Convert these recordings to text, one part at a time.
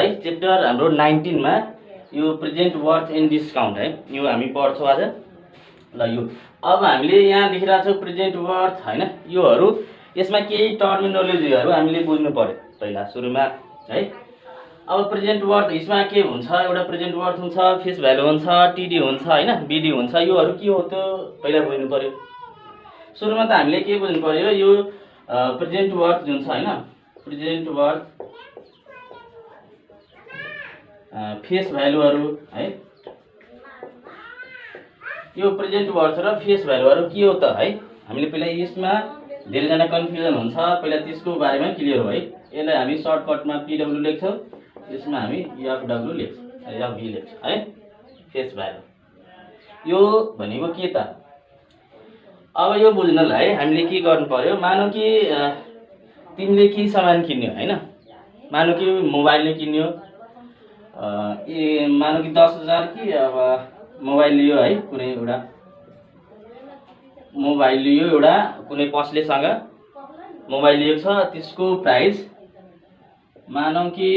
है च्याप्टर हाम्रो 19 मा यो प्रेजेन्ट वर्थ एन्ड डिस्काउन्ट है यो हामी पढ्छौँ आज। ल यो अब हामीले यहाँ देखिरहेको छौँ प्रेजेन्ट वर्थ हैन, योहरू यसमा केही टर्मिनोलोजीहरू हामीले बुझ्नु पर्यो पहिला सुरुमा है। अब प्रेजेन्ट वर्थ यसमा के हुन्छ, एउटा प्रेजेन्ट वर्थ हुन्छ, फेस भ्यालु हुन्छ, टिडी हुन्छ हैन, बिडी हुन्छ, योहरू के हो त पहिला बुझ्नु पर्यो। सुरुमा त हामीले के बुझ्नु पर्यो, यो प्रेजेन्ट वर्थ जुन छ हैन, प्रेजेन्ट वर्थ फेस भ्यालुहरू है, यो प्रेजेन्ट वर्थ र फेस भ्यालुहरू के हो त है, हामीले पहिला यसमा धेरैजना कन्फ्युजन हुन्छ, पहिला त्यसको बारेमा क्लियर हो है। यसलाई हामी सर्टकटमा पीडब्ल्यू लेख्छौँ, यसमा हामी एफडब्ल्यू लेख्छौँ, एफभी लेख्छौँ है, फेस भ्यालु यो भनेको के त। अब यो बुझ्नलाई हामीले के गर्नु पर्यो, मानौ कि तिमीले के सामान किन्यौ हैन, मानौ कि मोबाइल नै किन्यौ, मानौ कि 10,000 कि अब मोबाइल लियो है, कुनै एउटा मोबाइल लियो, एउटा कुनै पसलेसँग मोबाइल लिएको छ, त्यसको प्राइस मानौ कि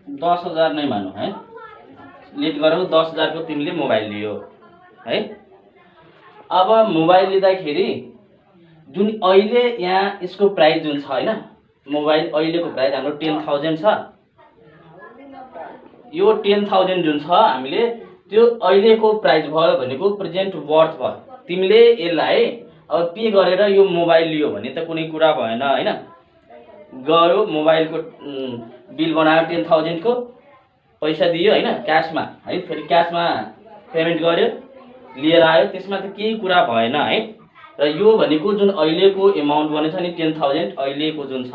10,000 नै मानौ है, लेट गरौ 10,000 को तिमीले मोबाइल लियो है। अब मोबाइल लिँदाखेरि जुन अहिले यहाँ यसको प्राइस जुन छ हैन, मोबाइल अहिलेको प्राइस हाम्रो 10,000 छ, यो 10,000 जुन छ हामीले त्यो अहिलेको प्राइस भयो भनेको प्रेजेन्ट वर्थ भयो। तिमीले यसलाई अब पे गरेर यो मोबाइल लियो भने त कुनै कुरा भएन हैन, गयो मोबाइलको बिल बनायो 10,000 को, पैसा दियो हैन क्याशमा है, फेरि क्याशमा पेमेन्ट गर्यो, लिएर आयो, त्यसमा त केही कुरा भएन है। र यो भनेको जुन अहिलेको एमाउन्ट बनेछ नि 10,000 अहिलेको जुन छ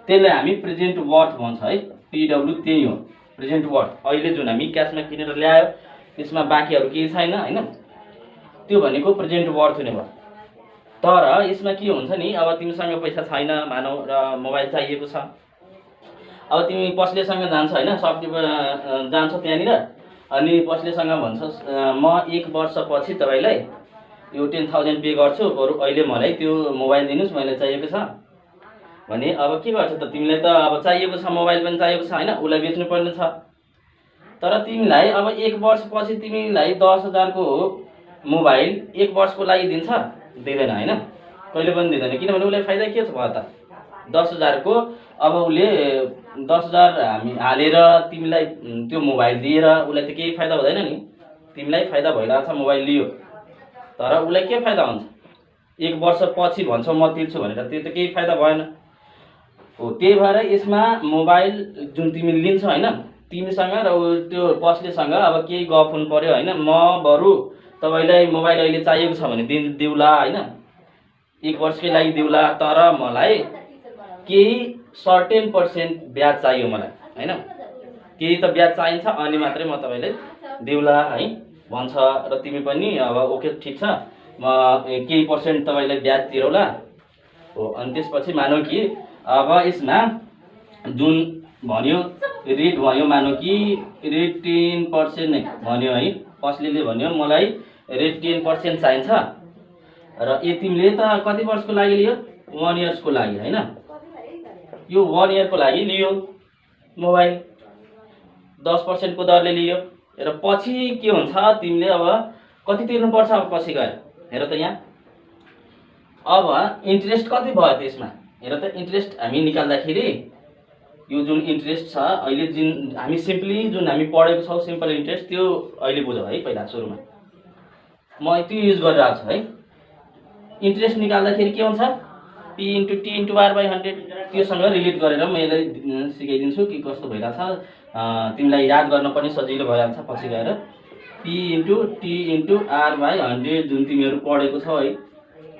त्यसलाई हामी प्रेजेन्ट वर्थ भन्छ है, पीडब्ल्यू त्यही हो प्रेजेन्ट वर्थ। अहिले जुन हामी क्याशमा किनेर ल्यायो त्यसमा बाँकीहरू केही छैन हैन, त्यो भनेको प्रेजेन्ट वर्थ हुने भयो। तर यसमा के हुन्छ नि, अब तिमीसँग पैसा छैन मानौ र मोबाइल चाहिएको छ, अब तिमी पसलेसँग जान्छ हैन, सपकिपर जान्छ त्यहाँनिर, अनि पसलेसँग भन्छस् म 1 वर्षपछि तपाईलाई यो 10,000 पे गर्छु, बरु अहिले मलाई त्यो मोबाइल दिनुस्, मलाई चाहिएको छ भने अब के गर्छ त, तिमीलाई त अब चाहिएको छ, मोबाइल पनि चाहिएको छ हैन, उसलाई बेच्नु पर्ने छ। तर तिमीलाई अब 1 वर्षपछि तिमीलाई 10,000 को मोबाइल 1 वर्षको लागि दिन्छ, दिँदैन हैन, कहिले पनि दिँदैन, किनभने उसलाई फाइदा के छ भयो त 10,000 को। अब उसले 10,000 हामी हालेर तिमीलाई त्यो मोबाइल दिएर उसलाई त केही फाइदा हुँदैन नि, तिमीलाई फाइदा भइरहेछ मोबाइल लियो, तर उसलाई के फाइदा हुन्छ, 1 वर्षपछि भन्छौ म तिर्छु भनेर, त्यो त केही फाइदा भएन हो। त्यही भएर यसमा मोबाइल जुन तिमी लिन्छौ हैन, तिमीसँग र त्यो पसलेसँग अब केही गफ हुनु पर्यो हैन, म बरु तपाईलाई मोबाइल अहिले चाहिएको छ भने दिउला हैन, 1 वर्षकै लागि दिउला, तर मलाई केही सर्टेन पर्सेन्ट ब्याज चाहियो मलाई हैन, केही त ब्याज चाहिन्छ अनि मात्रै म तपाईलाई दिउला है भन्छ। र तिमी पनि अब ओके ठीक छ, म केही पर्सेन्ट तपाईलाई ब्याज तिरौला हो। अनि त्यसपछि मानौ कि अब यसमा जुन भन्यो रेट भयो, मानौ कि रेट 10% नै भन्यो है, पसलेले भन्यो मलाई रेट 10% चाहिन्छ, र तिमीले त कति वर्षको लागि लियो, 1 इयर्सको लागि हैन, यो 1 इयरको लागि लियो मोबाइल 10% को दरले लियो, र पछि के हुन्छ तिमीले अब कति तिर्नु पर्छ, अब पछि गएर हेर त यहाँ अब इन्ट्रेस्ट कति भयो त्यसमा, हेर त इन्ट्रेस्ट हामी निकाल्दाखेरि यो जुन इन्ट्रेस्ट छ अहिले जुन हामी सिम्पली जुन हामी पढेको छौँ सिम्पल इन्ट्रेस्ट, त्यो अहिले बुझौ है। पहिला सुरुमा म त्यो युज गरिरहेको छु है। इन्ट्रेस्ट निकाल्दाखेरि के हुन्छ, P × T × R/100, त्योसँग रिलेट गरेर म यसलाई सिकाइदिन्छु कि कस्तो भइरहेछ, तिमीलाई याद गर्न पनि सजिलो भइहाल्छ पछि गएर। P × T × R/100 जुन तिमीहरू पढेको छौ है,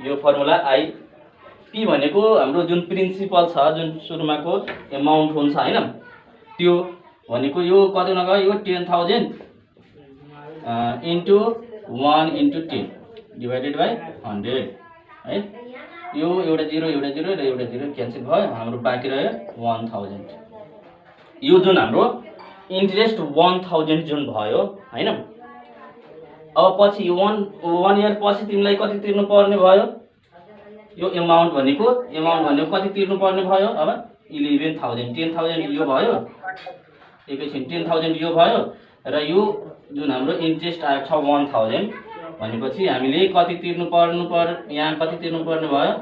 यो फर्मुला आई। P भनेको हाम्रो जुन प्रिन्सिपल छ, जुन सुरुमाको एमाउन्ट हुन्छ हैन, त्यो भनेको यो कति नगयो, यो 10,000 × 1 × 10 डिभाइडेड बाइ 100 है। यो एउटा 0 एउटा 0 र एउटा 0 क्यान्सल भयो, हाम्रो बाँकी रह्यो 1,000। यो जुन हाम्रो इन्ट्रेस्ट 1,000 जुन भयो हैन, अब पछि 1 इयर पछि तिमीलाई कति तिर्नु पर्ने भयो, यो एमाउन्ट भनेको कति तिर्नु पर्ने भयो, अब 11,000 10,000 यो भयो, एकैछिन 10,000 यो भयो र यो जुन हाम्रो इन्ट्रेस्ट आएको छ 1,000 भनेपछि हामीले कति तिर्नु पर्यो, यहाँ कति तिर्नु पर्ने भयो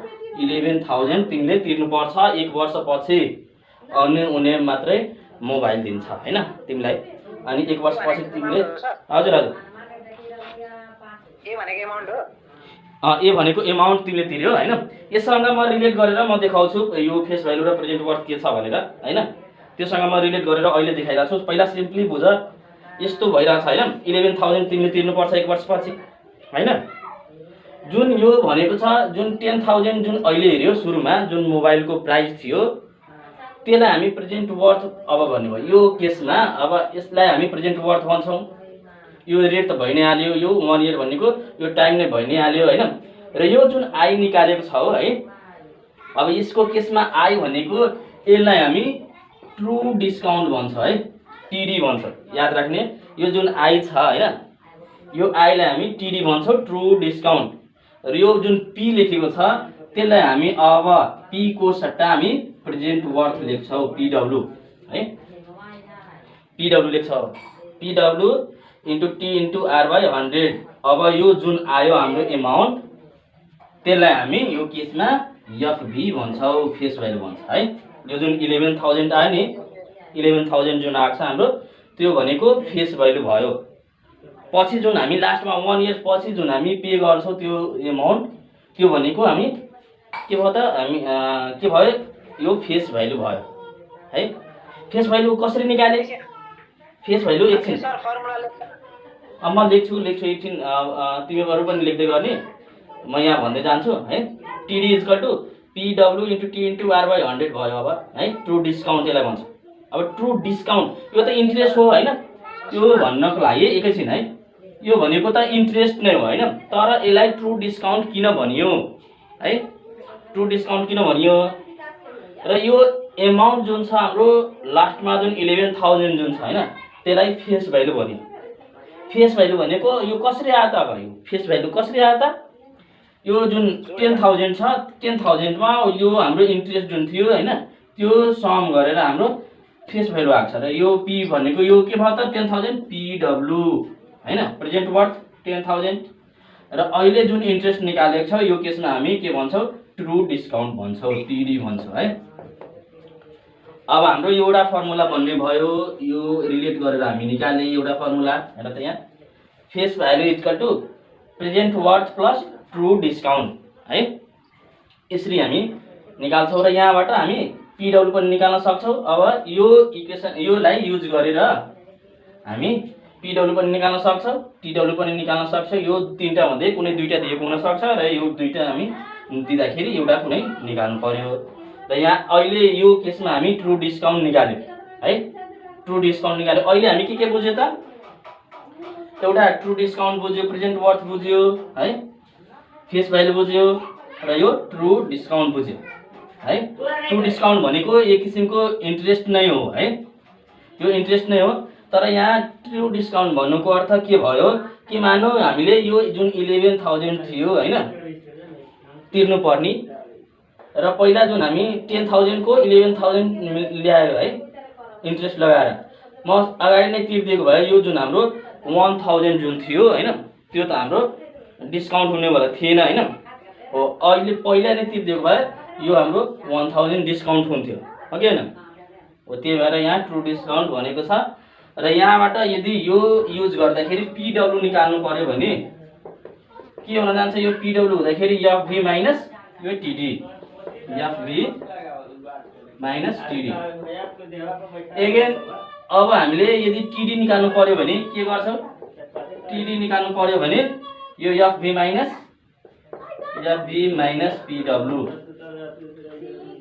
11,000 तिमीले तिर्नु पर्छ 1 वर्षपछि, अनि उनीहरूले मात्रै मोबाइल दिन्छ हैन तिमीलाई। अनि 1 वर्षपछि तिमीले हजुर हजुर ए भनेको एमाउन्ट तिमीले तिर्यो हैन। यससँग म रिलेट गरेर म देखाउँछु यो फेस भ्यालु र प्रेजेन्ट वर्थ के छ भनेर हैन। त्योसँग म रिलेट गरेर अहिले देखाइरहेको छु। पहिला सिम्पली बुझ, यस्तो भइरहेछ हैन, 11,000 तिमीले तिर्नुपर्छ 1 वर्षपछि हैन। जुन यो भनेको छ जुन 10,000 जुन अहिले हेर्यो सुरुमा जुन मोबाइलको प्राइस थियो त्यसलाई हामी प्रेजेन्ट वर्थ अब भन्ने भयो यो केसमा। अब यसलाई हामी प्रेजेन्ट वर्थ भन्छौँ। यो रेट त भइ नै हाल्यो, यो 1 इयर भनेको यो टाइम नै भइ नै हाल्यो हैन। र यो जुन आई निकालेको छ हो है, अब यसको केसमा आई भनेको यसलाई हामी ट्रु डिस्काउन्ट भन्छ है, टिडी भन्छ, याद राख्ने। यो जुन आई छ हैन, यो आईलाई हामी टिडी भन्छौँ, ट्रु डिस्काउन्ट। र यो जुन पी लेखेको छ त्यसलाई हामी अब पी को सट्टा हामी प्रेजेन्ट वर्थ लेख्छौँ, पीडब्ल्यू है, पीडब्ल्यू लेख्छौँ, PW into T into R by 100। अब यो जुन आयो हाम्रो एमाउन्ट त्यसलाई हामी यो केसमा एफभी भन्छौँ, फेस भ्यालु भन्छ है। यो जुन 11,000 आयो नि, 11,000 जुन आएको छ हाम्रो त्यो भनेको फेस भ्यालु भयो। पछि जुन हामी लास्टमा 1 इयर पछि जुन हामी पे गर्छौँ त्यो एमाउन्ट, त्यो भनेको हामी के भयो त, हामी के भयो यो फेस भ्यालु भयो है। फेस भ्यालु कसरी निकाले, फेस भ्यालु एकछिन म लेख्छु एकछिन, तिमीहरू पनि लेख्दै गर्ने, म यहाँ भन्दै जान्छु है। TD equal to PW into T into R by 100 भयो अब है, ट्रु डिस्काउन्ट यसलाई भन्छ। अब ट्रु डिस्काउन्ट यो त इन्ट्रेस्ट हो हैन, त्यो भन्नको लागि एकैछिन है, यो भनेको त इन्ट्रेस्ट नै हो हैन, तर यसलाई ट्रु डिस्काउन्ट किन भनियो है, ट्रु डिस्काउन्ट किन भनियो। र यो एमाउन्ट जुन छ हाम्रो लास्टमा जुन 11,000 जुन छ हैन त्यसलाई फेस भ्यालु भनियो। फेस भ्यालु भनेको यो कसरी आयो त, अब यो फेस भ्यालु कसरी आयो त, यो जुन 10,000 छ 10,000 मा यो हाम्रो इन्ट्रेस्ट जुन थियो हैन त्यो सम गरेर हाम्रो फेस भ्यालु आएको छ। र यो पी भनेको यो के भयो त 10,000 पीडब्ल्यू हैन, प्रेजेन्ट वर्थ 10,000। र अहिले जुन इन्ट्रेस्ट निकालेको छ यो केसमा हामी के भन्छौँ, ट्रु डिस्काउन्ट भन्छौँ, टिडी भन्छौँ है। अब हाम्रो एउटा फर्मुला बन्ने भयो, यो रिलेट गरेर हामी निकाल्ने एउटा फर्मुला हेर त यहाँ, face value equal to present worth plus true discount है, यसरी हामी निकाल्छौँ। र यहाँबाट हामी पीडब्ल्यू पनि निकाल्न सक्छौँ। अब यो इक्वेसन योलाई युज गरेर हामी पीडब्ल्यू पनि निकाल्न सक्छौँ, टीडब्ल्यू पनि निकाल्न सक्छौँ। यो तीनटा मध्ये कुनै दुईटा दिएको हुन सक्छ र यो दुईटा हामी दिँदाखेरि एउटा कुनै निकाल्नु पर्यो। र यहाँ अहिले यो केसमा हामी ट्रु डिस्काउन्ट निकाल्यौँ है, ट्रु डिस्काउन्ट निकाल्यो। अहिले हामी के बुझ्यो त, एउटा ट्रु डिस्काउन्ट बुझ्यो, प्रेजेन्ट वर्थ बुझ्यो है, फेस भ्यालु बुझ्यो र यो ट्रु डिस्काउन्ट बुझ्यो है। ट्रु डिस्काउन्ट भनेको एक किसिमको इन्ट्रेस्ट नै हो है, यो इन्ट्रेस्ट नै हो। तर यहाँ ट्रु डिस्काउन्ट भन्नुको अर्थ के भयो कि मानौ हामीले यो जुन 11,000 थियो हैन तिर्नु पर्ने, र पहिला जुन हामी 10,000 को 11,000 ल्यायो है इन्ट्रेस्ट लगाएर, म अगाडि नै तिर्दिएको भए यो जुन हाम्रो 1,000 जुन थियो हैन त्यो त हाम्रो डिस्काउन्ट हुनेवाला थिएन हैन हो। अहिले पहिला नै तिर्दिएको भए यो हाम्रो 1,000 डिस्काउन्ट हुन्थ्यो हो कि हैन हो। त्यही भएर यहाँ ट्रु डिस्काउन्ट भनेको छ। र यहाँबाट यदि यो युज गर्दाखेरि पीडब्ल्यू निकाल्नु पर्यो भने के हुन जान्छ, यो पीडब्ल्यू हुँदाखेरि एफभी माइनस यो टिडी, एफभी माइनस टिडी। अगेन अब हामीले यदि टिडी निकाल्नु पर्यो भने के गर्छौँ, टिडी निकाल्नु पर्यो भने यो एफभी माइनस पीडब्ल्यू,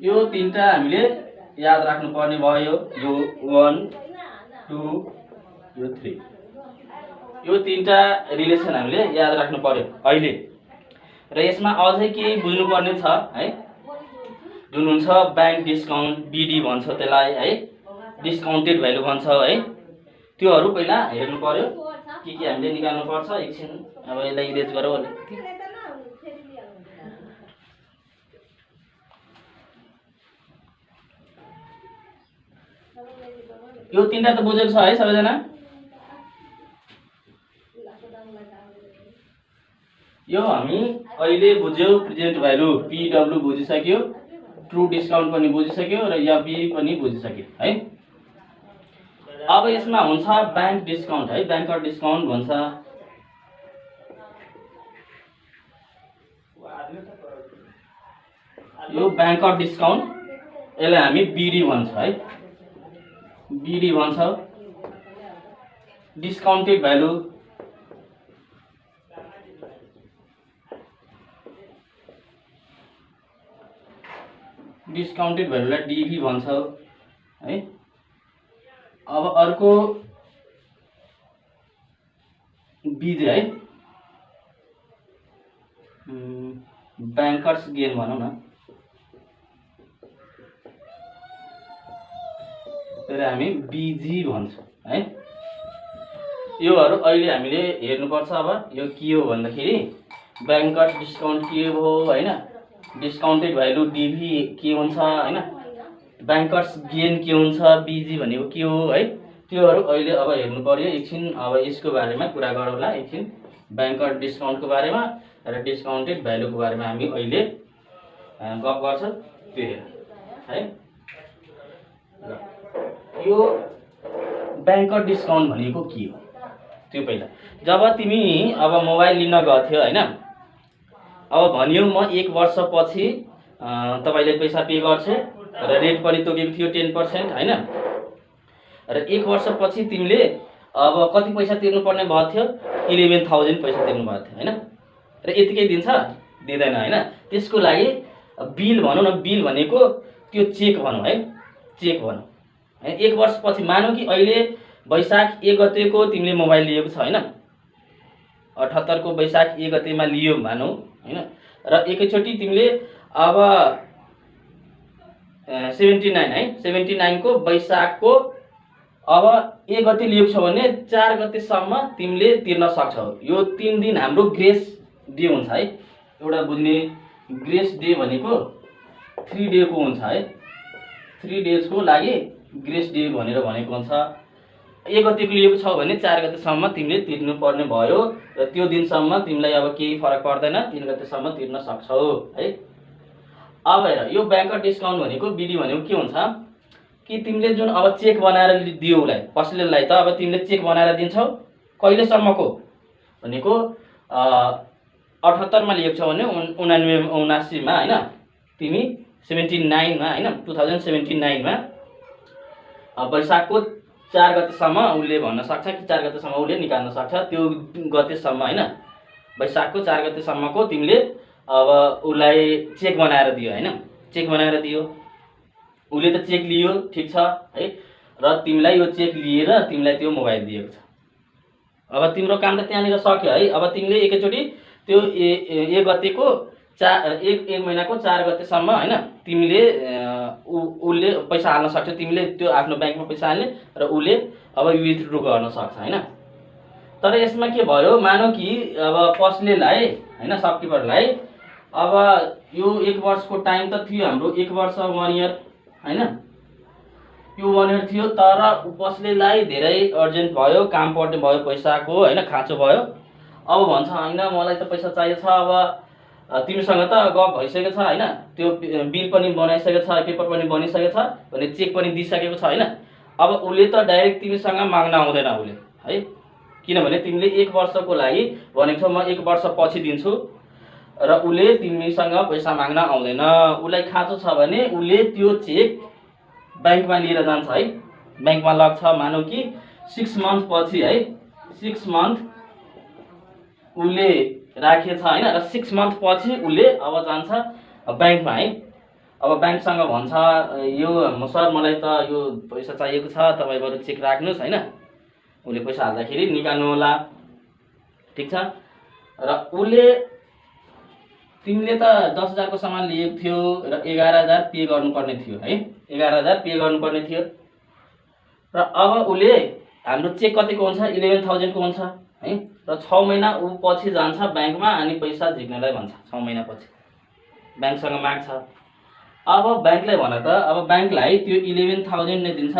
यो तीनटा हामीले याद राख्नु पर्ने भयो। यो 1 2 यो 3, यो तीनटा रिलेसन हामीले याद राख्नु पर्यो अहिले। र यसमा अझै केही बुझ्नु पर्ने छ है, जुन हुन्छ ब्याङ्क डिस्काउन्ट, बीडी भन्छ त्यसलाई है, डिस्काउन्टेड भ्यालु भन्छ है, त्योहरू पहिला हेर्नु पर्यो के हामीले निकाल्नु पर्छ। एकछिन अब यसलाई इरेज गरौँ अलिकति। यो तीनटा त बुझेको छ है सबैजना? यो हामी अहिले बुझ्यौ प्रेजेन्ट भ्यालु PW बुझिसक्यो, ट्रु डिस्काउन्ट पनि बुझिसक्यो र एफबी पनि बुझिसक्यो है। अब यसमा हुन्छ बैंक डिस्काउन्ट है, बैंकर डिस्काउन्ट भन्छ। यो बैंकर डिस्काउन्ट यसलाई हामी बीडी भन्छ है, बीडी भन्छ। डिस्काउन्टेड भ्यालु डिस्काउन्टेड भ्यालुलाई डीभी भन्छ है। अब अर्को बीजे है, बैंकर्स गेन भनौँ न, त्यसलाई हामी बीजी भन्छौँ है। योहरू अहिले हामीले हेर्नुपर्छ। अब यो के हो भन्दाखेरि बैंकर्स डिस्काउन्ट के हो हैन, डिस्काउन्टेड भ्यालु डीभी के हुन्छ हैन, बैंकर्स गेन के हुन्छ, बीजी भनेको के हो है, त्योहरू अहिले अब हेर्नु पर्यो एकछिन। अब यसको बारेमा कुरा गरौँला एकछिन, बैंकर डिस्काउन्टको बारेमा र डिस्काउन्टेड भ्यालुको बारेमा हामी अहिले गफ गर्छौँ त्यो है। यो बैंकर डिस्काउन्ट भनेको के हो त्यो पहिला। जब तिमी अब मोबाइल लिन गथ्यौ हैन, अब भन्यो म 1 वर्षपछि तपाईले पैसा पे गर्छ र रेट पनि तोकेको थियो 10% हैन, र 1 वर्षपछि तिमीले अब कति पैसा तिर्नु पर्ने भएको थियो, 11,000 पैसा तिर्नु भएको थियो हैन, र यतिकै दिन्छ दिँदैन हैन। त्यसको लागि बिल भनौँ न, बिल भनेको त्यो चेक भनौँ है, चेक भनौँ है। 1 वर्षपछि मानौ कि अहिले वैशाख 1 गतेको तिमीले मोबाइल लिएको छ हैन, 78 को वैशाख 1 गतेमा लियो मानौ हैन, र एकैचोटी तिमीले अब 79 है, 79 को वैशाखको अब 1 गते लिएको छ भने 4 गतेसम्म तिमीले तिर्न सक्छौ। यो 3 दिन हाम्रो ग्रेस डे हुन्छ है। एउटा बुझ्ने, ग्रेस डे भनेको 3 डे को हुन्छ है, 3 डेज को लागि ग्रेस डे भनेर भनेको हुन्छ। 1 गतेको लिएको छ भने 4 गतेसम्म तिमीले तिर्नु पर्ने भयो, र त्यो दिनसम्म तिमीलाई अब केही फरक पर्दैन, 3 गतेसम्म तिर्न सक्छौ है। अब हेर, यो बैंकर डिस्काउन्ट भनेको बीडी भनेको के हुन्छ कि तिमीले जुन अब चेक बनाएर दियो उसलाई, पसलेलाई त अब तिमीले चेक बनाएर दिन्छौ कहिलेसम्मको भनेको 78 मा लिएको छ भने 79 मा हैन, तिमी 79 मा हैन, 2079 मा वैशाखको 4 गतेसम्म उसले भन्न सक्छ कि 4 गतेसम्म उसले निकाल्न सक्छ, त्यो गतेसम्म हैन, वैशाखको 4 गतेसम्मको तिमीले अब उसलाई चेक बनाएर दियो हैन, चेक बनाएर दियो, उसले त चेक लियो ठीक छ है, र तिमीलाई यो चेक लिएर तिमीलाई त्यो मोबाइल दिएको छ। अब तिम्रो काम त त्यहाँनिर सक्यो है। अब तिमीले एकैचोटी त्यो 1 गतेको 1 महिनाको 4 गतेसम्म हैन, तिमीले उसले पैसा हाल्न सक्छ, तिमीले त्यो आफ्नो बैंकमा पैसा हाल्ने र उसले अब विथड्र गर्न सक्छ हैन। तर यसमा के भयो, मानौ कि अब पसलेलाई हैन, शपकिपरलाई अब यो 1 वर्षको टाइम त थियो हाम्रो, 1 वर्ष 1 इयर हैन, यो 1 इयर थियो, तर पसलेलाई धेरै अर्जेन्ट भयो, काम पर्ने भयो, पैसाको हैन खाँचो भयो। अब भन्छ हैन मलाई त पैसा चाहिएको छ, अब तिमीसँग त गफ भइसकेको छ हैन, त्यो बिल पनि बनाइसकेको छ, पेपर पनि बनिसकेको छ भने चेक पनि दिइसकेको छ हैन। अब उसले त डाइरेक्ट तिमीसँग माग्न आउँदैन उसले है, किनभने तिमीले 1 वर्षको लागि भनेको छौ म 1 वर्ष पछि दिन्छु, र उसले तिमीसँग पैसा माग्न आउँदैन। उसलाई खाँचो छ भने उसले त्यो चेक बैंकमा लिएर जान्छ है, बैंकमा लग्छ। मानौ कि 6 मन्थ पछि है, 6 मन्थ उसले राखेछ हैन, र 6 मन्थ पछि उसले अब जान्छ बैंकमा है। अब बैंकसँग भन्छ यो सर मलाई त यो पैसा चाहिएको छ, तपाईँ बरु चेक राख्नुहोस् हैन, उसले पैसा हाल्दाखेरि निकाल्नु होला ठीक छ। र उसले तिमीले त 10,000 को सामान लिएको थियो र 11,000 पे गर्नुपर्ने थियो है, 11,000 पे गर्नुपर्ने थियो, र अब उसले हाम्रो चेक कतिको हुन्छ 11,000 को हुन्छ है, र 6 महिना ऊ पछि जान्छ बैंकमा अनि पैसा झिक्नलाई भन्छ। 6 महिना पछि बैंकसँग माग्छ अब ब्याङ्कलाई भन त, अब ब्याङ्कलाई त्यो 11,000 नै दिन्छ र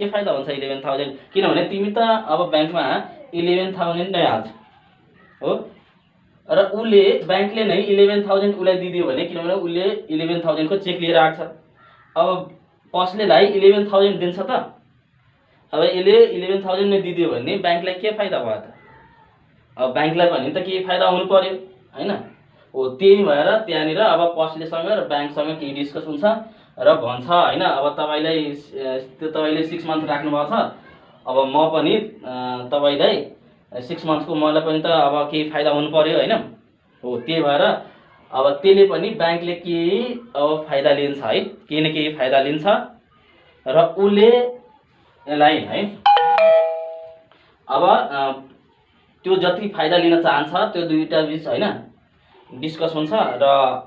के फाइदा हुन्छ 11,000? किनभने तिमी त अब ब्याङ्कमा 11,000 नै हाल्छ हो, र उसले ब्याङ्कले नै 11,000 उसलाई दिदियो भने, किनभने उसले 11,000 को चेक लिएर आएको छ, अब पसलेलाई 11,000 दिन्छ त? अब यसले 11,000 नै दिदियो भने ब्याङ्कलाई के फाइदा भयो त? अब ब्याङ्कलाई भने त केही फाइदा हुनु पर्यो हैन? हो, त्यही भएर त्यहाँनिर अब पसलेसँग र ब्याङ्कसँग केही डिस्कस हुन्छ र भन्छ हैन, अब तपाईँले 6 मन्थ राख्नु भएको छ, अब म पनि तपाईँलाई 6 मन्थको मलाई पनि त अब केही फाइदा हुनु पर्यो हैन? हो, त्यही भएर अब त्यसले पनि ब्याङ्कले केही अब फाइदा लिन्छ है, केही न केही फाइदा लिन्छ र उसले यसलाई है अब त्यो जति फाइदा लिन चाहन्छ त्यो दुईटा बीच हैन डिस्कस हुन्छ र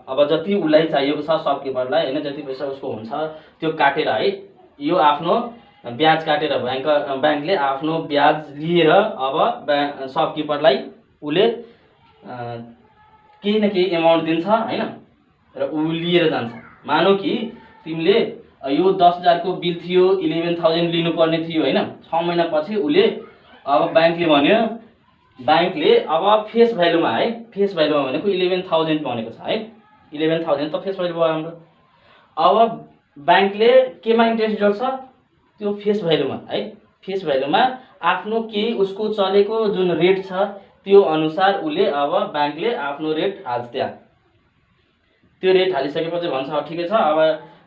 अब जति उसलाई चाहिएको छ सबकिपरलाई हैन, जति पैसा उसको हुन्छ त्यो काटेर है, यो आफ्नो ब्याज काटेर ब्याङ्कले आफ्नो ब्याज लिएर अब सबकिपरलाई उसले केही न केही एमाउन्ट दिन्छ हैन, र ऊ लिएर जान्छ। मानौ कि तिमीले यो 10,000 को बिल थियो, 11,000 लिनुपर्ने थियो हैन, 6 महिना पछि उसले अब ब्याङ्कले भन्यो, ब्याङ्कले अब फेस भ्यालुमा है, फेस भ्यालुमा भनेको 11,000 भनेको छ है, 11,000 त फेस भ्यालु भयो हाम्रो। अब ब्याङ्कले केमा इन्ट्रेस्ट जोड्छ? त्यो फेस भ्यालुमा है, फेस भ्यालुमा आफ्नो केही उसको चलेको जुन रेट छ त्यो अनुसार उसले अब ब्याङ्कले आफ्नो रेट हाल्छ त्यहाँ। त्यो रेट हालिसकेपछि भन्छ ठिकै छ, अब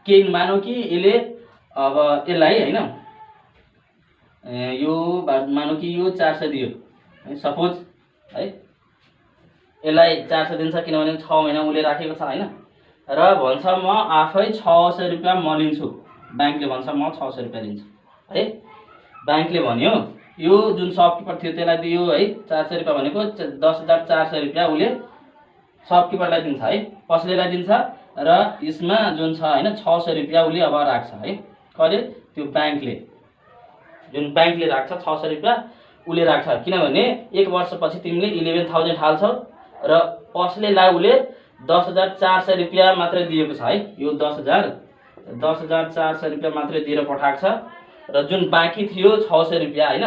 केही मानौ कि यसले अब यसलाई हैन यो मानौ कि यो 400 दियो है सपोज है, यसलाई 400 दिन्छ किनभने 6 महिना उसले राखेको छ हैन, र भन्छ म आफै 600 रुपैयाँ म लिन्छु, ब्याङ्कले भन्छ म 600 रुपैयाँ लिन्छु है। ब्याङ्कले भन्यो यो जुन सबकिपर थियो त्यसलाई दियो है 400 रुपैयाँ भनेको 10,400 रुपैयाँ उसले सबकिपरलाई दिन्छ है, पसलेलाई दिन्छ, र यसमा जुन छ हैन 600 रुपैयाँ उसले अब राख्छ है, कहिले त्यो ब्याङ्कले जुन ब्याङ्कले राख्छ 600 रुपैयाँ उसले राख्छ, किनभने 1 वर्षपछि तिमीले 11,000 हाल्छौ र पसलेलाई उसले 10,400 रुपैयाँ मात्रै दिएको छ है, यो 10,400 रुपैयाँ मात्रै दिएर पठाएको छ, र जुन बाँकी थियो 600 रुपैयाँ हैन,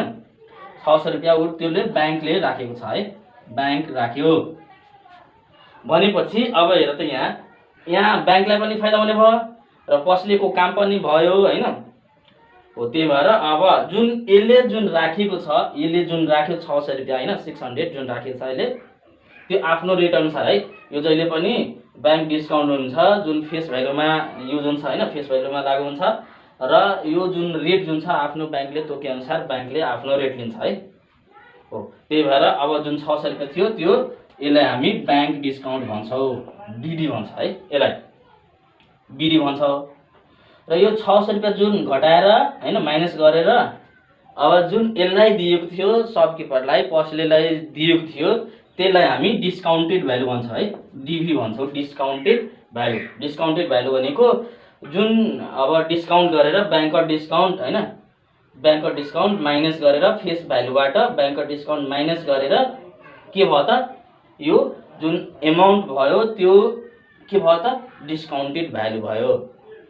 600 रुपैयाँ त्यसले ब्याङ्कले राखेको छ है, ब्याङ्क राख्यो भनेपछि अब हेर त यहाँ ब्याङ्कलाई पनि फाइदा हुने भयो र पसलेको काम पनि भयो हैन। हो, त्यही भएर अब जुन यसले जुन राखेको छ, यसले जुन राख्यो 600 रुपैयाँ हैन, 600 जुन राखेको छ यसले, त्यो आफ्नो रेट अनुसार है, यो जहिले पनि ब्याङ्क डिस्काउन्ट हुन्छ जुन फेस भ्यालुमा युज हुन्छ हैन, फेस भ्यालुमा लागु हुन्छ, र यो जुन रेट जुन छ आफ्नो ब्याङ्कले तोके अनुसार ब्याङ्कले आफ्नो रेट लिन्छ है। हो, त्यही भएर अब जुन 600 रुपैयाँ थियो त्यो यसलाई हामी ब्याङ्क डिस्काउन्ट भन्छौँ, बिडी भन्छ है, यसलाई बिडी भन्छौँ। र यो 600 रुपैयाँ जुन घटाएर हैन माइनस गरेर अब जुन यसलाई दिएको थियो सबकिपरलाई पसलेलाई दिएको थियो त्यसलाई हामी डिस्काउन्टेड भ्यालु भन्छ है, डिभी भन्छौँ, डिस्काउन्टेड भ्यालु। डिस्काउन्टेड भ्यालु भनेको जुन अब डिस्काउन्ट गरेर ब्याङ्कको डिस्काउन्ट हैन, ब्याङ्कको डिस्काउन्ट माइनस गरेर फेस भ्यालुबाट ब्याङ्कको डिस्काउन्ट माइनस गरेर के भयो त, यो जुन एमाउन्ट भयो त्यो के भयो त, डिस्काउन्टेड भ्यालु भयो।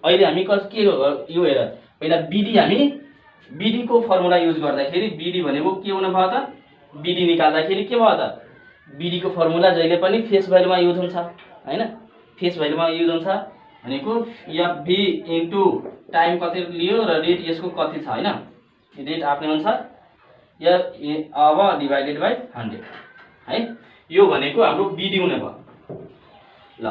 अहिले हामी के यो हेर, पहिला बिडी हामी बिडी को फर्मुला युज गर्दाखेरि बिडी भनेको के हुन भयो त, बिडी निकाल्दाखेरि के भयो त, बिडी को फर्मुला जहिले पनि फेस भ्यालुमा युज हुन्छ हैन, फेस भ्यालुमा युज हुन्छ भनेको एफभी इन्टु टाइम कति लियो र रेट यसको कति छ हैन, रेट आफ्नै अनुसार अब डिभाइडेड बाइ 100 है, यो भनेको हाम्रो बिडी हुने भयो। ल,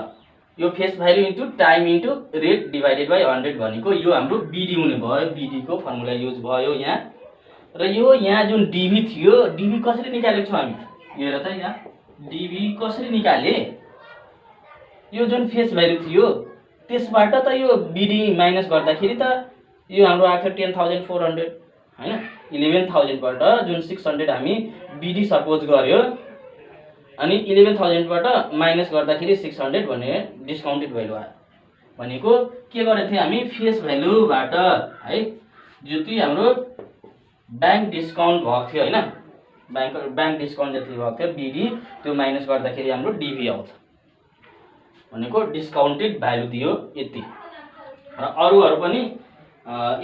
यो face value into time into rate divided by 100 भनेको यो हाम्रो बिडी हुने भयो, बिडी को फर्मुला युज भयो यहाँ। र यो यहाँ जुन डिभी थियो, डिभी कसरी निकालेको छौँ हामी, यो हेर त यहाँ डिभी कसरी निकाले, यो जुन फेस भ्यालु थियो त्यसबाट त यो बिडी माइनस गर्दाखेरि त यो हाम्रो आएको 10,400 हैन, 11,000 बाट जुन 600 हामी बिडी सपोज गर्यो अनि 11,000 बाट माइनस गर्दाखेरि 600 भन्ने डिस्काउन्टेड भ्यालु आयो। भनेको के गरेको थियो हामी फेस भ्यालुबाट है, जति हाम्रो ब्याङ्क डिस्काउन्ट भएको थियो हैन, ब्याङ्क डिस्काउन्ट जति भएको थियो बिडी त्यो माइनस गर्दाखेरि हाम्रो डिभी आउँछ। भनेको डिस्काउन्टेड भ्यालु दियो यति। र अरूहरू पनि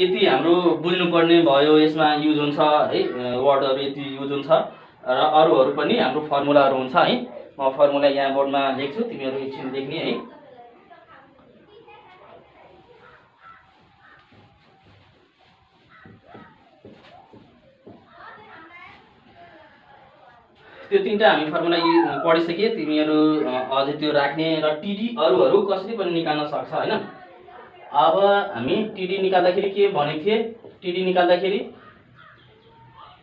यति हाम्रो बुझ्नुपर्ने भयो, यसमा युज हुन्छ है, वर्डहरू यति युज हुन्छ। र अरूहरू पनि हाम्रो फर्मुलाहरू हुन्छ है। म फर्मुला यहाँ बोर्डमा लेख्छु, तिमीहरू एकछिन लेख्ने है। त्यो तीनटा हामी फर्मुला पढिसके, तिमीहरू अझै त्यो राख्ने। र टिडी अरूहरू कसरी पनि निकाल्न सक्छ हैन। अब हामी टिडी निकाल्दाखेरि के भनेको थिए? टिडी निकाल्दाखेरि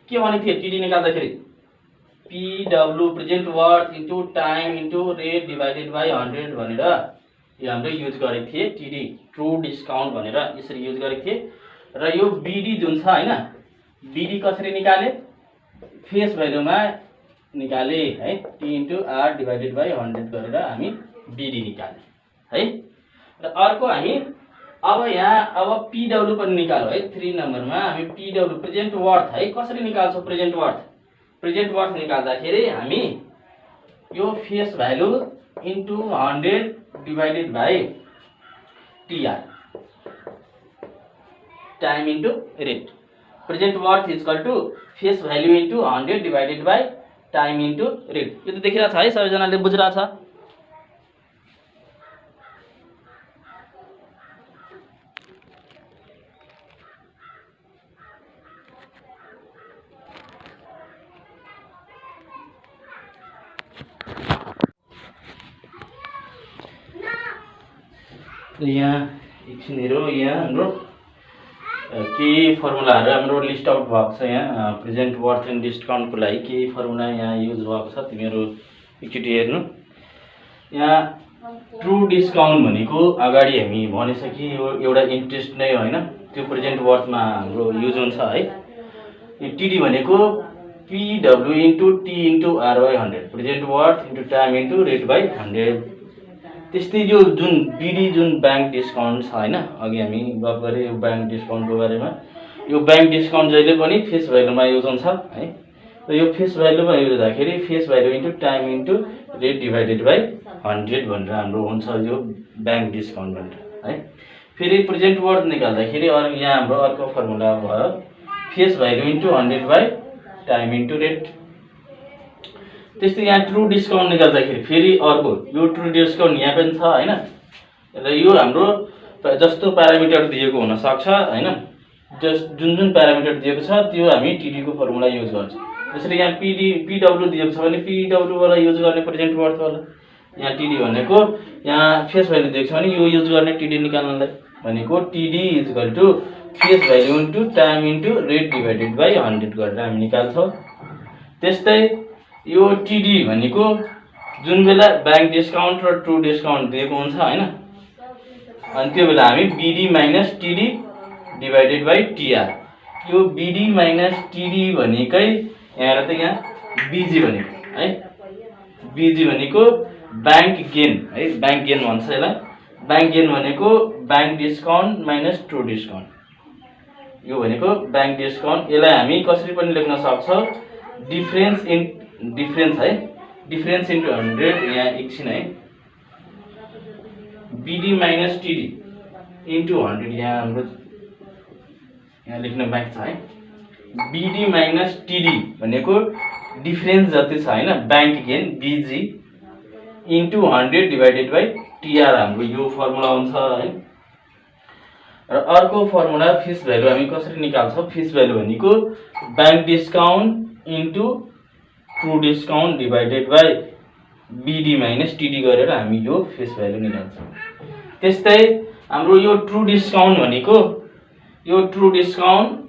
के भनेको थिए? टिडी निकाल्दाखेरि PW present worth into time into rate divided by 100 भनेर यो हाम्रो युज गरेको थिए। टिडी ट्रु डिस्काउन्ट भनेर यसरी युज गरेको थिए। र यो बिडी जुन छ हैन, बिडी कसरी निकाले? फेस भ्यालुमा निकाले है। T into R divided by 100 गरेर हामी बिडी निकाले है। र अर्को हामी अब यहाँ अब PW पनि निकाल्यो है। 3 नम्बरमा हामी PW प्रेजेन्ट वर्थ है कसरी निकाल्छौँ? प्रेजेन्ट वर्थ निकाल्दाखेरि हामी यो face value into 100 divided by TR time into rate. Present worth is equal to face value into 100 divided by time into rate. यो त देखिरहेको छ है, सबैजनाले बुझिरहेको छ। यहाँ एकछिन हेरौँ, यहाँ हाम्रो केही फर्मुलाहरू हाम्रो लिस्ट आउट भएको छ। यहाँ प्रेजेन्ट वर्थ एन्ड डिस्काउन्टको लागि केही फर्मुला यहाँ युज भएको छ, तिमीहरू एकचोटि हेर्नु। यहाँ ट्रु डिस्काउन्ट भनेको अगाडि हामी भनिसके यो एउटा इन्ट्रेस्ट नै होइन, त्यो प्रेजेन्ट वर्थमा हाम्रो युज हुन्छ है। यो टिडी भनेको PW into T into R by 100 present worth into time into rate by 100। त्यस्तै यो जुन बिडी जुन ब्याङ्क डिस्काउन्ट छ होइन, अघि हामी गफ गरे यो ब्याङ्क डिस्काउन्टको बारेमा। यो ब्याङ्क डिस्काउन्ट जहिले पनि फेस भ्यालुमा युज हुन्छ है। र यो फेस भ्यालुमा युज हुँदाखेरि face value into time into rate divided by 100 भनेर हाम्रो हुन्छ यो ब्याङ्क डिस्काउन्ट भनेर है। फेरि प्रेजेन्ट वर्थ निकाल्दाखेरि अरू यहाँ हाम्रो अर्को फर्मुला भयो face value into 100 by time into rate. त्यस्तै यहाँ ट्रु डिस्काउन्ट निकाल्दाखेरि फेरि अर्को यो ट्रु डिस्काउन्ट यहाँ पनि छ हैन। र यो हाम्रो जस्तो प्यारामिटर दिएको हुन सक्छ हैन, जुन प्यारामिटर दिएको छ त्यो हामी टिडी को फर्मुला युज गर्छौँ। जसरी यहाँ PW दिएको छ भने PW वाला युज गर्ने प्रेजेन्ट वर्थ वाला। यहाँ टिडी भनेको यहाँ फेस भ्यालु दिएको छ भने यो युज गर्ने टिडी निकाल्नलाई भनेको TD is equal to face value into time into rate divided by 100 गरेर हामी निकाल्छौँ। त्यस्तै यो टिडी भनेको जुन बेला ब्याङ्क डिस्काउन्ट र ट्रु डिस्काउन्ट दिएको हुन्छ हैन, अनि त्यो बेला हामी बिडी माइनस टिडी डिभाइडेड बाई टिआर। यो बिडी माइनस टिडी भनेकै यहाँ त यहाँ बिजी भनेको है। बिजी भनेको ब्याङ्क गेन है, ब्याङ्क गेन भन्छ यसलाई। ब्याङ्क गेन भनेको bank discount minus true discount. यो भनेको ब्याङ्क डिस्काउन्ट। यसलाई हामी कसरी पनि लेख्न सक्छौँ डिफरेन्स है, डिफरेन्स इन्टु 100। यहाँ एकछिन है, बिडी माइनस टिडी इन्टु 100 यहाँ हाम्रो यहाँ लेख्न बाँकी छ है। बिडी माइनस टिडी भनेको डिफरेन्स जति छ हैन, bank gain busy into 100 divided by TR हाम्रो यो फर्मुला हुन्छ है। र अर्को फर्मुला फेस भ्यालु हामी कसरी निकाल्छौँ? फेस भ्यालु भनेको bank discount into true discount divided by BD minus TD गरेर हामी यो फेस भ्यालु निकाल्छौँ। त्यस्तै हाम्रो यो ट्रु डिस्काउन्ट भनेको यो ट्रु डिस्काउन्ट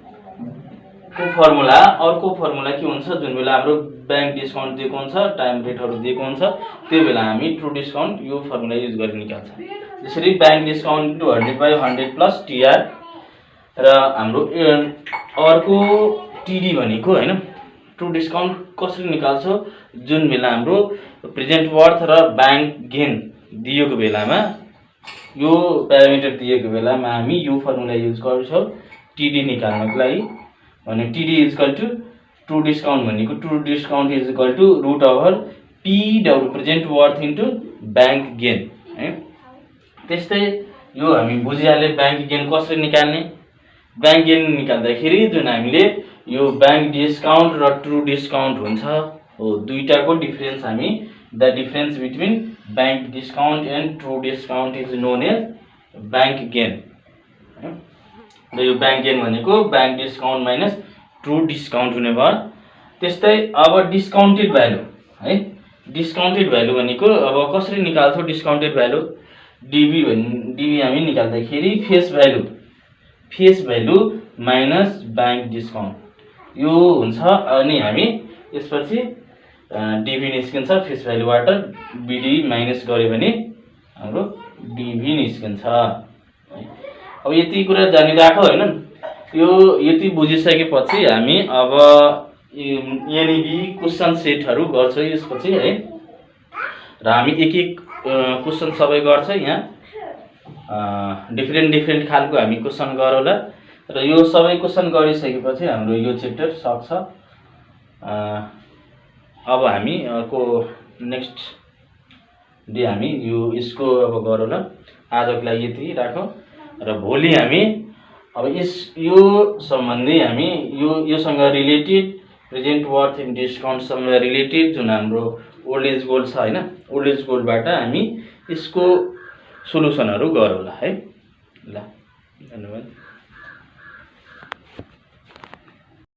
को फर्मुला अर्को फर्मुला के हुन्छ? जुन बेला हाम्रो ब्याङ्क डिस्काउन्ट दिएको हुन्छ, टाइम रेटहरू दिएको हुन्छ, त्यो बेला हामी ट्रु डिस्काउन्ट यो फर्मुला युज गरेर निकाल्छौँ। जसरी bank discount into 100 by 100 plus TR. र हाम्रो अर्को टिडी भनेको हैन, ट्रु डिस्काउन्ट कसरी निकाल्छौ? जुन बेला हाम्रो प्रेजेन्ट वर्थ र ब्याङ्क गेन दिएको बेलामा, यो प्यारामिटर दिएको बेलामा हामी यो फर्मुला युज गर्छौँ टिडी निकाल्नको लागि। भने TD is equal to true discount भनेको true discount is equal to root over PW present worth into bank gain है। त्यस्तै यो हामी बुझिहाले ब्याङ्क गेन कसरी निकाल्ने। ब्याङ्क गेन निकाल्दाखेरि जुन हामीले यो ब्याङ्क डिस्काउन्ट र ट्रु डिस्काउन्ट हुन्छ हो, दुईटाको डिफरेन्स हामी the difference between bank discount and true discount is known as bank gain. र यो ब्याङ्क गेन भनेको bank discount minus true discount हुने भयो। त्यस्तै अब डिस्काउन्टेड भ्यालु है, डिस्काउन्टेड भ्यालु भनेको अब कसरी निकाल्छौँ डिस्काउन्टेड भ्यालु। डिबी हामी निकाल्दाखेरि face value minus bank discount यो हुन्छ। अनि हामी यसपछि डिबी निस्किन्छ फेस भ्यालुबाट, बिडी माइनस गऱ्यो भने हाम्रो डिबी निस्किन्छ। अब यति कुरा जानिराख होइन। यो यति बुझिसकेपछि हामी अब एनइबी क्वेसन सेटहरू गर्छौँ यसपछि है। र हामी एक एक क्वेसन सबै गर्छ। यहाँ डिफ्रेन्ट खालको हामी क्वेसन गरौँला। र यो सबै क्वेसन गरिसकेपछि हाम्रो यो च्याप्टर सक्छ। अब हामी को नेक्स्ट डे हामी यसको अब गरौँला। आजको लागि यति राखौँ र भोलि हामी अब यो सम्बन्धी हामी योसँग रिलेटेड प्रेजेन्ट वर्थ एन्ड डिस्काउन्टसँग रिलेटेड जुन हाम्रो ओल्ड एज गोल छ होइन, ओल्ड एज गोलबाट हामी यसको सोलुसनहरू गरौँला है। ल, धन्यवाद।